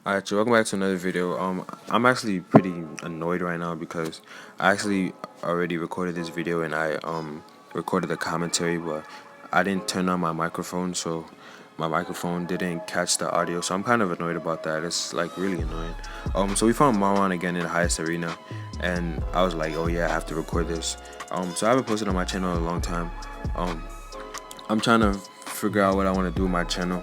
Alright, welcome back to another video. I'm actually pretty annoyed right now because I actually already recorded this video and I recorded the commentary, but I didn't turn on my microphone, so my microphone didn't catch the audio. So I'm kind of annoyed about that. It's like really annoying. So we found Marwan again in the highest arena, and I was like, oh yeah, I have to record this. So I haven't posted on my channel in a long time. Um, I'm trying to figure out what I want to do with my channel,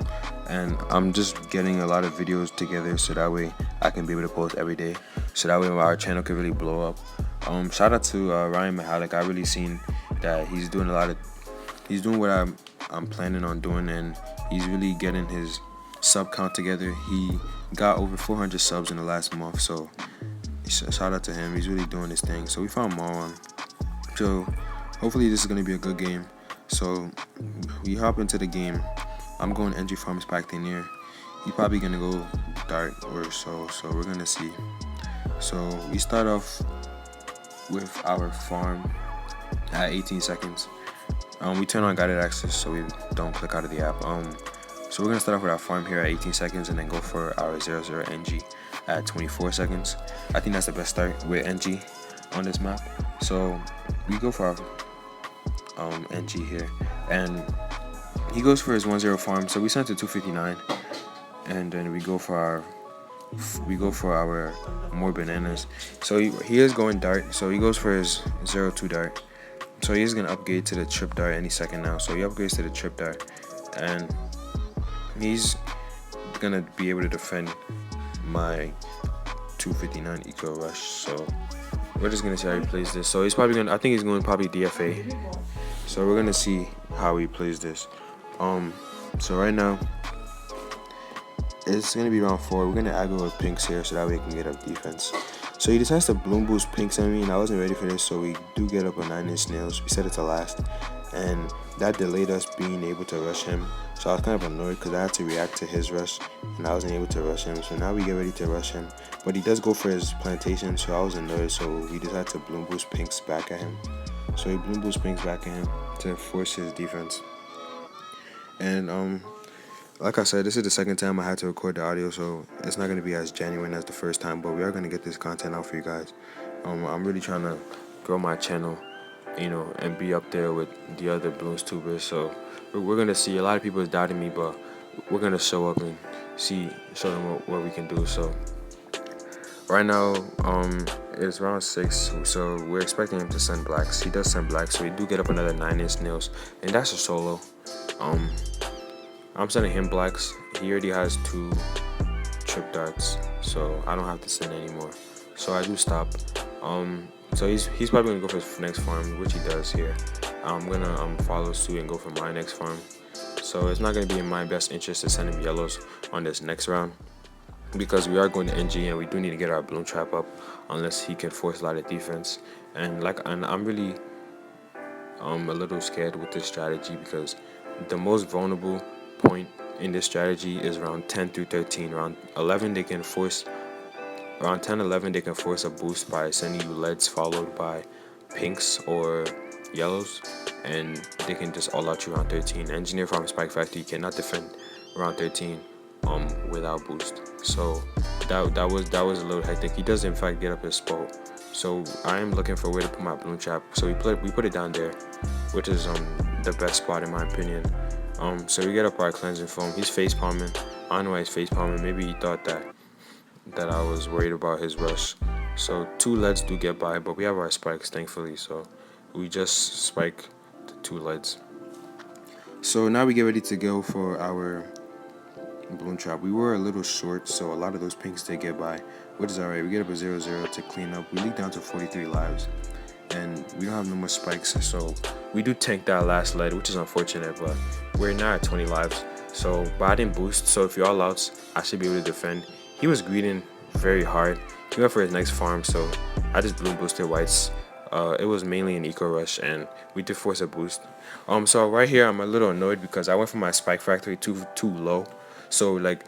and I'm just getting a lot of videos together so that way I can be able to post every day, so that way our channel can really blow up. Shout out to Ryan Mahalik. I really seen that he's doing he's doing what I'm planning on doing, and he's really getting his sub count together. He got over 400 subs in the last month, so shout out to him. He's really doing his thing. So we found Marwan. So hopefully this is gonna be a good game. So we hop into the game. I'm going NG Farms back in here. He's probably gonna go dark or so. So we're gonna see. So we start off with our farm at 18 seconds. We turn on guided access so we don't click out of the app. So we're gonna start off with our farm here at 18 seconds and then go for our 00 NG at 24 seconds. I think that's the best start with NG on this map. So we go for our NG here, and he goes for his 1-0 farm. So we send to 259, and then we go for our more bananas. So he is going dart. So he goes for his 0-2 dart. So he's gonna upgrade to the trip dart any second now. So he upgrades to the trip dart, and he's gonna be able to defend my 259 eco rush. So we're just gonna see how he plays this. So he's probably gonna, I think he's going probably DFA. So we're gonna see how he plays this. So right now it's gonna be round 4. We're gonna aggro with pinks here so that way we can get up defense. So he decides to bloom boost pinks on me, and I wasn't ready for this, so we do get up a 9-inch nails. We set it to last, and that delayed us being able to rush him. So I was kind of annoyed because I had to react to his rush, and I wasn't able to rush him. So now we get ready to rush him, but he does go for his plantation, so I was annoyed. So we decided to bloom boost pinks back at him. So he bloom boost pinks back at him to force his defense. And like I said, this is the second time I had to record the audio, so it's not going to be as genuine as the first time, but we are going to get this content out for you guys. I'm really trying to grow my channel, and be up there with the other Bloons tubers. So we're going to see. A lot of people is doubting me, but we're going to show up and show them what we can do. So right now, it's round 6, so we're expecting him to send blacks. He does send blacks, so we do get up another 9-inch nails, and that's a solo. I'm sending him blacks. He already has 2 trip darts, so I don't have to send anymore. So I do stop. So he's probably gonna go for his next farm, which he does here. I'm gonna follow suit and go for my next farm. So it's not gonna be in my best interest to send him yellows on this next round, because we are going to NG and we do need to get our bloom trap up unless he can force a lot of defense. And I'm really a little scared with this strategy, because the most vulnerable point in this strategy is around 10 through 13. Around 11 they can force around 10-11 they can force a boost by sending you leads followed by pinks or yellows, and they can just all out you around 13. Engineer from Spike Factory cannot defend around 13 without boost. So that was a little hectic. He does in fact get up his spot, so I am looking for a way to put my bloom trap. So we put it down there, which is the best spot in my opinion. So we get up our cleansing foam. He's face palming. I don't know why he's face palming. Maybe he thought that I was worried about his rush. So 2 leads do get by, but we have our spikes thankfully. So we just spike the 2 leads. So now we get ready to go for our bloom trap. We were a little short, so a lot of those pinks did get by, which is alright. We get up a 0-0 to clean up. We leak down to 43 lives, and we don't have no more spikes, so we do tank that last lead, which is unfortunate, but we're now at 20 lives. So but I didn't boost, so if you're all outs, I should be able to defend. He was greeting very hard. He went for his next farm, so I just bloom boosted whites. It was mainly an eco rush, and we did force a boost. So right here I'm a little annoyed because I went for my spike factory too low, so like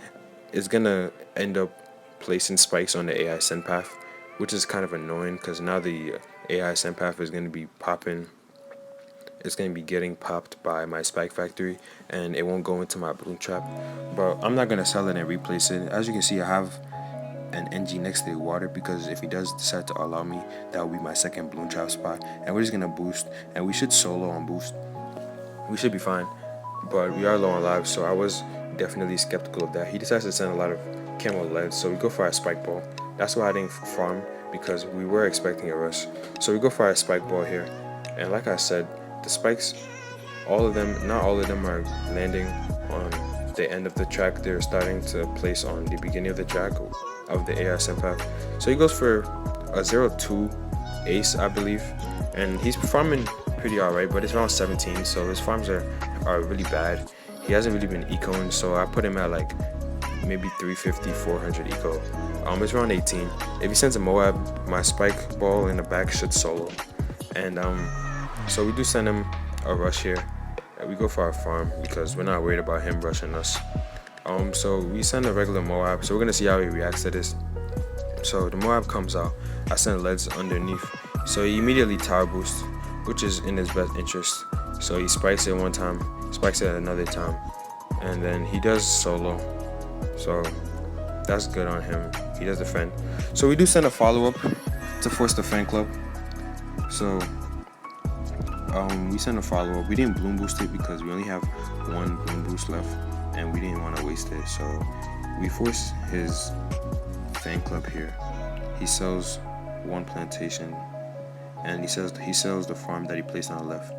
it's gonna end up placing spikes on the AI send path, which is kind of annoying because now the AI send path is gonna be popping it's going to be getting popped by my spike factory, and it won't go into my bloom trap. But I'm not going to sell it and replace it. As you can see, I have an NG next to the water, because if he does decide to allow me, that will be my second bloom trap spot. And we're just going to boost, and we should solo on boost. We should be fine, but we are low on lives, so I was definitely skeptical of that. He decides to send a lot of camo leads, so we go for our spike ball. That's why I didn't farm, because we were expecting a rush. So we go for our spike ball here, and like I said, the spikes, all of them, not all of them are landing on the end of the track. They're starting to place on the beginning of the track of the AR path. So he goes for a 0-2 ace, I believe, and he's farming pretty alright, but it's around 17, so his farms are really bad. He hasn't really been ecoing, so I put him at like maybe 350, 400 eco. It's around 18. If he sends a Moab, my spike ball in the back should solo. And so we do send him a rush here. And we go for our farm because we're not worried about him rushing us. So we send a regular Moab, so we're gonna see how he reacts to this. So the Moab comes out, I send leads underneath, so he immediately tower boosts, which is in his best interest. So he spikes it one time, spikes it another time, and then he does solo. So that's good on him. He does defend. So we do send a follow-up to force the fan club. So we send a follow-up. We didn't bloom boost it because we only have one bloom boost left, and we didn't want to waste it. So we force his fan club here. He sells one plantation, and he sells the farm that he placed on the left,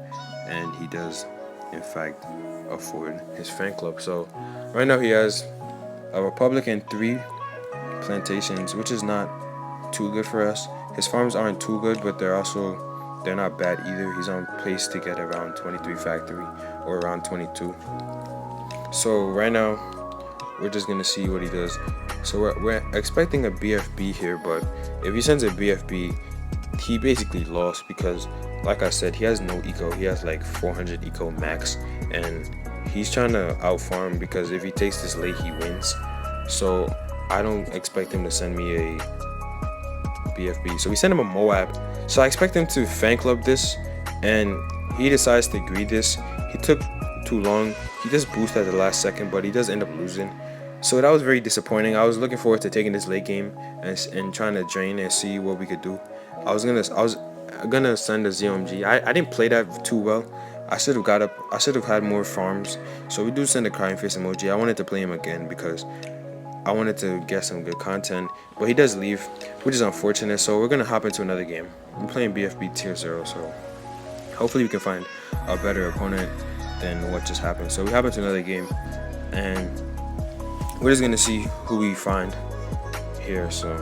and he does in fact afford his fan club. So right now he has a Republic and 3 plantations, which is not too good for us. His farms aren't too good, but they're not bad either. He's on pace to get around 23 factory or around 22. So right now we're just gonna see what he does. So we're expecting a BFB here, but if he sends a BFB, he basically lost, because like I said, he has no eco. He has like 400 eco max, and he's trying to out farm, because if he takes this late, he wins. So I don't expect him to send me a BFB. So we send him a Moab. So I expect him to fan club this, and he decides to greed this. He took too long. He just boosted at the last second, but he does end up losing. So that was very disappointing. I was looking forward to taking this late game and trying to drain and see what we could do. I was gonna send a ZOMG. I didn't play that too well. I should have got up. I should have had more farms. So we do send a crying face emoji. I wanted to play him again because I wanted to get some good content, but he does leave, which is unfortunate. So we're gonna hop into another game. We're playing BFB tier 0, so hopefully we can find a better opponent than what just happened. So we hop into another game, and we're just gonna see who we find here. So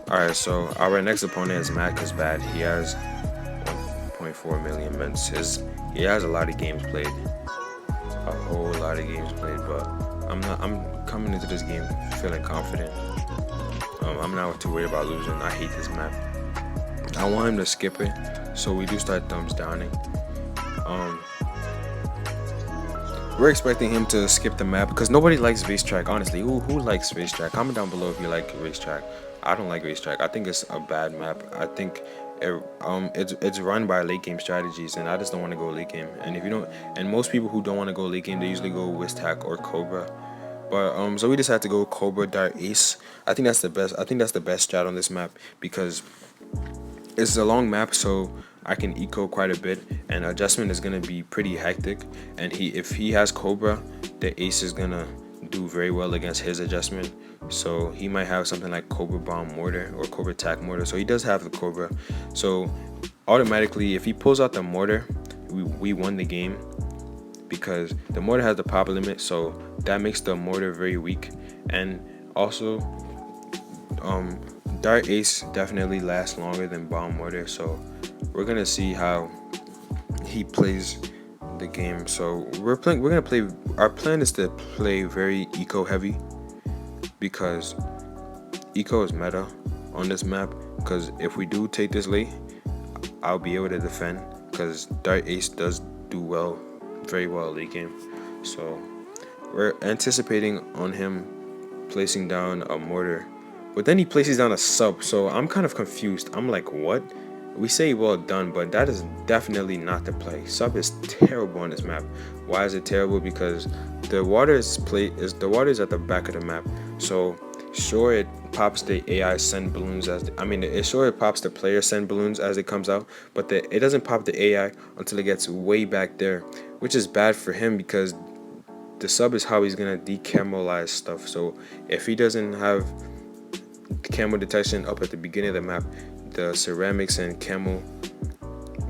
alright, so our next opponent is Matt Bad. He has 1.4 million mints. He has a lot of games played, a whole lot of games played, but I'm coming into this game feeling confident. I'm not too worried about losing. I hate this map. I want him to skip it, so we do start thumbs downing. We're expecting him to skip the map because nobody likes racetrack. Honestly, who likes racetrack? Comment down below if you like racetrack. I don't like racetrack. I think it's a bad map. I think it's run by late game strategies, and I just don't want to go late game. And if you don't, and most people who don't want to go late game, they usually go Wistack or Cobra. But so we just had to go Cobra Dart Ace. I think that's the best. I think that's the best strat on this map because it's a long map, so I can eco quite a bit, and adjustment is gonna be pretty hectic. And if he has Cobra, the Ace is gonna do very well against his adjustment. So he might have something like Cobra Bomb Mortar or Cobra Tack Mortar. So he does have the Cobra. So automatically, if he pulls out the Mortar, we won the game because the Mortar has the pop limit. So that makes the Mortar very weak. And also, Dart Ace definitely lasts longer than Bomb Mortar. So we're gonna see how he plays the game. So we're gonna play. Our plan is to play very eco heavy because eco is meta on this map. Because if we do take this late, I'll be able to defend, because Dart Ace does do well, very well late game. So we're anticipating on him placing down a mortar, but then he places down a sub. So I'm kind of confused. I'm like, what? We say well done, but that is definitely not the play. Sub is terrible on this map. Why is it terrible? Because the water is at the back of the map. So sure, it pops the AI send balloons it pops the player send balloons as it comes out, but it doesn't pop the AI until it gets way back there, which is bad for him because the sub is how he's gonna decamelize stuff. So if he doesn't have camo detection up at the beginning of the map, the ceramics and camo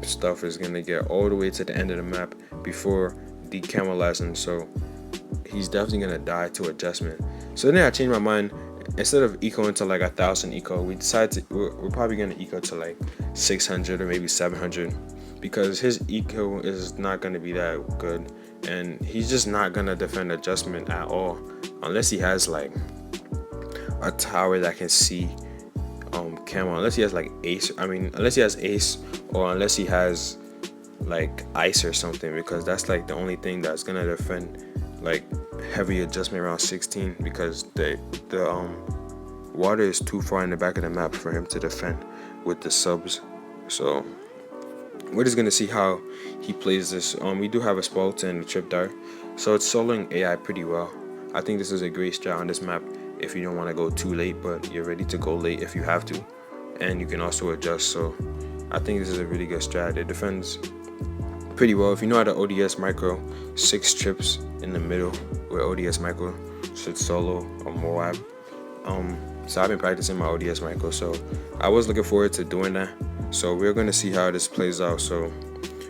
stuff is gonna get all the way to the end of the map before decamelizing. So he's definitely gonna die to adjustment. So then I changed my mind. Instead of ecoing to like 1,000 eco, we decided we're probably gonna eco to like 600 or maybe 700, because his eco is not gonna be that good, and he's just not gonna defend adjustment at all unless he has like a tower that can see camo, unless he has like unless he has ace, or unless he has like ice or something, because that's like the only thing that's gonna defend like heavy adjustment around 16, because the water is too far in the back of the map for him to defend with the subs. So we're just gonna see how he plays this. We do have a spalt and a trip dart, so it's soloing AI pretty well. I think this is a great strat on this map if you don't want to go too late, but you're ready to go late if you have to, and you can also adjust. So I think this is a really good strat. It defends pretty well. If you know how to ODS micro, 6 trips in the middle where ODS micro should solo a Moab. So I've been practicing my ODS micro, so I was looking forward to doing that. So we're gonna see how this plays out. So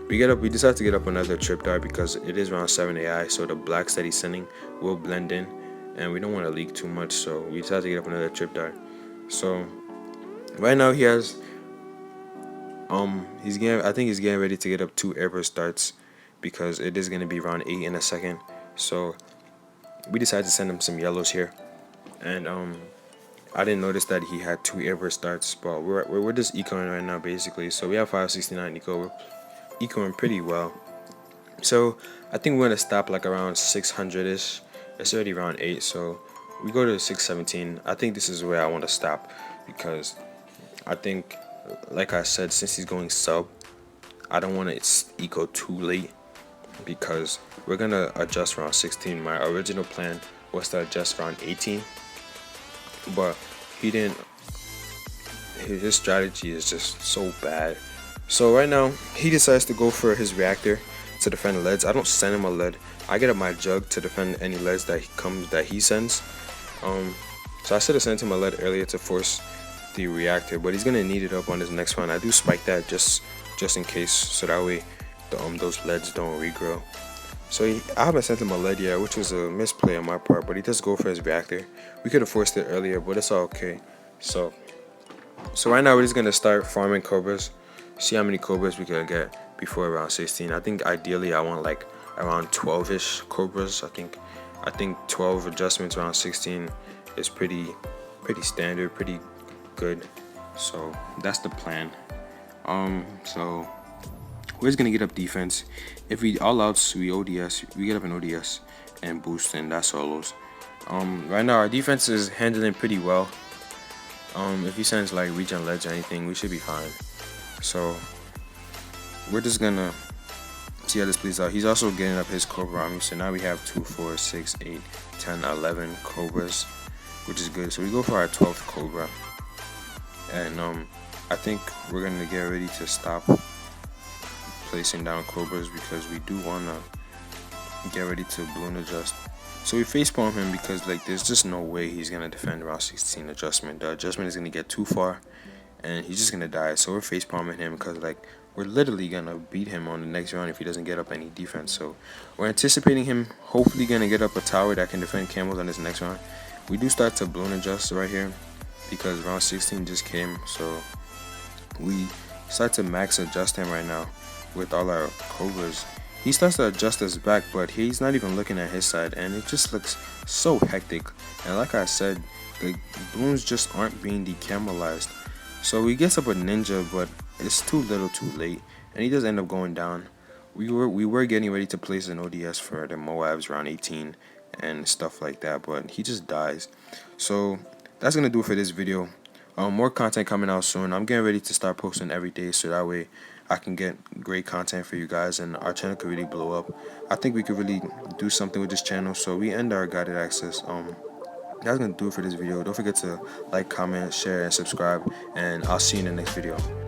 we decide to get up another trip dart because it is round 7 AI, so the blacks that he's sending will blend in, and we don't want to leak too much, so we decided to get up another trip dart. So right now he has I think he's getting ready to get up 2 airburst darts, because it is going to be round 8 in a second. So we decided to send him some yellows here, and I didn't notice that he had 2 airburst darts, but we're just ecoing right now basically. So we have 569 eco. We're ecoing pretty well. So I think we're gonna stop like around 600ish. It's already round 8, so we go to 617. I think this is where I want to stop, because I think, like I said, since he's going sub, I don't want to eco too late, because we're gonna adjust round 16. My original plan was to adjust round 18, but he didn't. His strategy is just so bad. So right now he decides to go for his reactor to defend leads. I don't send him a lead. I get up my jug to defend any leads that he sends. So I should have sent him a lead earlier to force the reactor, but he's gonna need it up on his next one. I do spike that just in case, so that way those leads don't regrow. So I haven't sent him a lead yet, which was a misplay on my part, but he does go for his reactor. We could have forced it earlier, but it's all okay. So right now we're just gonna start farming cobras, see how many cobras we could get before around 16. I think ideally I want like around 12ish cobras. I think 12 adjustments around 16 is pretty standard, pretty good. So that's the plan. So we're just gonna get up defense. If we all outs, we ODS, we get up an ODS and boost, and that's solos. Right now our defense is handling pretty well. If he sends like regen ledge or anything, we should be fine. So we're just gonna see how this plays out. He's also getting up his cobra army, so now we have 2, 4, 6, 8, 10, 11 cobras, which is good. So we go for our 12th cobra, and I think we're gonna get ready to stop placing down cobras, because we do wanna get ready to balloon adjust. So we facepalm him because like there's just no way he's gonna defend around 16 adjustment. The adjustment is gonna get too far, and he's just gonna die. So we're facepalming him because like we're literally gonna beat him on the next round if he doesn't get up any defense. So we're anticipating him hopefully gonna get up a tower that can defend camos on this next round. We do start to balloon adjust right here because round 16 just came, so we start to max adjust him right now with all our cobras. He starts to adjust his back, but he's not even looking at his side, and it just looks so hectic. And like I said, the balloons just aren't being decamelized. So he gets up a ninja, but it's too little, too late, and he does end up going down. We were getting ready to place an ODS for the Moabs round 18 and stuff like that, but he just dies. So that's gonna do it for this video. More content coming out soon. I'm getting ready to start posting every day, so that way I can get great content for you guys, and our channel could really blow up. I think we could really do something with this channel. So we end our guided access. That's gonna do it for this video. Don't forget to like, comment, share, and subscribe, and I'll see you in the next video.